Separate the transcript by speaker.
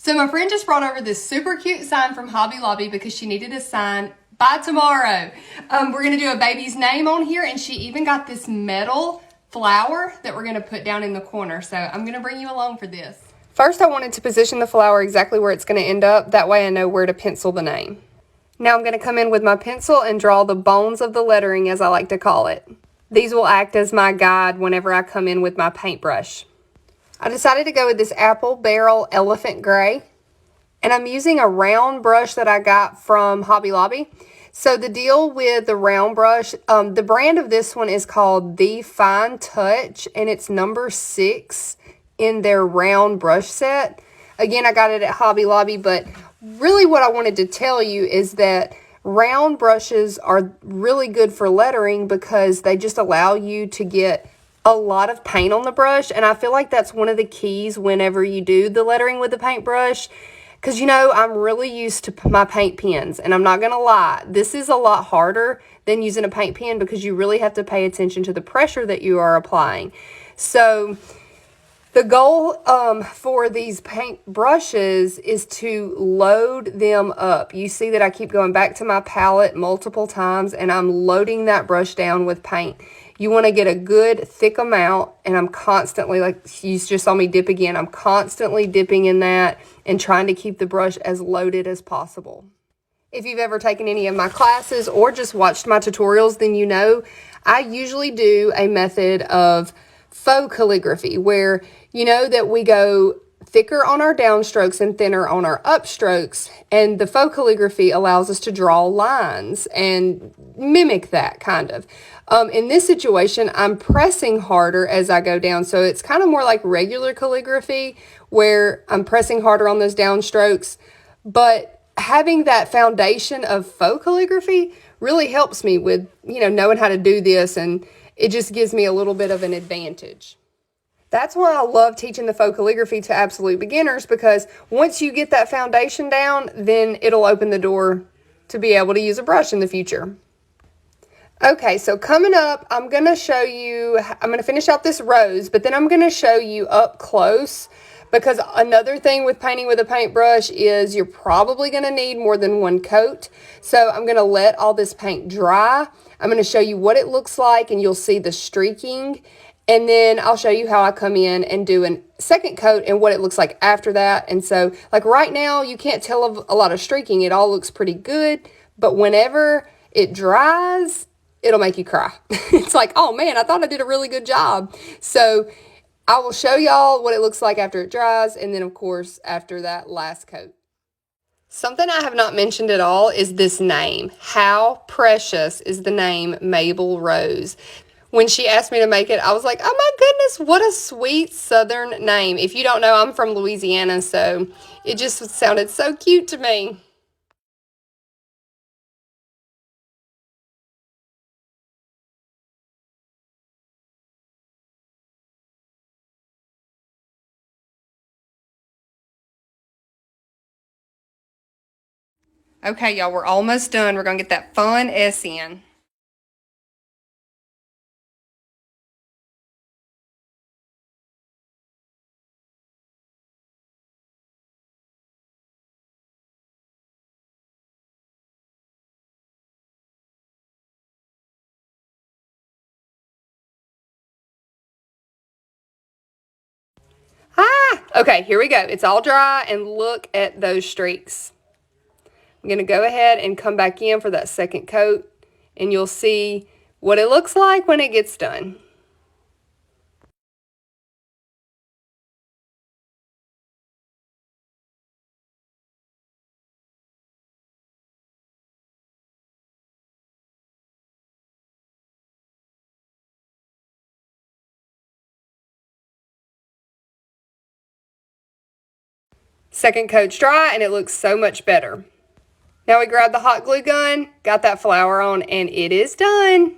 Speaker 1: So my friend just brought over this super cute sign from Hobby Lobby because she needed a sign by tomorrow. We're going to do a baby's name on here, and she even got this metal flower that we're going to put down in the corner. So I'm going to bring you along for this. First, I wanted to position the flower exactly where it's going to end up. That way I know where to pencil the name. Now I'm going to come in with my pencil and draw the bones of the lettering, as I like to call it. These will act as my guide whenever I come in with my paintbrush. I decided to go with this apple barrel elephant gray, and I'm using a round brush that I got from Hobby Lobby. So the deal with the round brush, the brand of this one is called The Fine Touch, and it's number 6 in their round brush set. Again, I got it at Hobby Lobby, but really what I wanted to tell you is that round brushes are really good for lettering because they just allow you to get a lot of paint on the brush, and I feel like that's one of the keys whenever you do the lettering with the paintbrush. Because, you know, I'm really used to my paint pens, and I'm not going to lie, this is a lot harder than using a paint pen because you really have to pay attention to the pressure that you are applying. So the goal for these paint brushes is to load them up. You see that I keep going back to my palette multiple times, and I'm loading that brush down with paint. You want to get a good thick amount, and I'm constantly, like you just saw me dip again, I'm constantly dipping in that and trying to keep the brush as loaded as possible. If you've ever taken any of my classes or just watched my tutorials, then you know I usually do a method of faux calligraphy where you know that we go thicker on our downstrokes and thinner on our upstrokes, and the faux calligraphy allows us to draw lines and mimic that kind of. In this situation, I'm pressing harder as I go down, so it's kind of more like regular calligraphy where I'm pressing harder on those downstrokes, but having that foundation of faux calligraphy really helps me with, you know, knowing how to do this, and it just gives me a little bit of an advantage. That's why I love teaching the faux calligraphy to absolute beginners, because once you get that foundation down, then it'll open the door to be able to use a brush in the future. Okay, so coming up, I'm going to finish out this rose, but then I'm going to show you up close, because another thing with painting with a paintbrush is you're probably going to need more than one coat. So I'm going to let all this paint dry. I'm going to show you what it looks like, and you'll see the streaking. And then I'll show you how I come in and do a second coat and what it looks like after that. And so, like right now, you can't tell a lot of streaking. It all looks pretty good. But whenever it dries, it'll make you cry. It's like, oh man, I thought I did a really good job. So I will show y'all what it looks like after it dries. And then, of course, after that last coat. Something I have not mentioned at all is this name. How precious is the name Mabel Rose? When she asked me to make it, I was like, oh my goodness, what a sweet Southern name. If you don't know, I'm from Louisiana, so it just sounded so cute to me. Okay, y'all, we're almost done. We're going to get that fun S in. Okay, here we go. It's all dry, and look at those streaks. I'm going to go ahead and come back in for that second coat, and you'll see what it looks like when it gets done. Second coat's dry, and it looks so much better. Now we grab the hot glue gun, got that flower on, and it is done.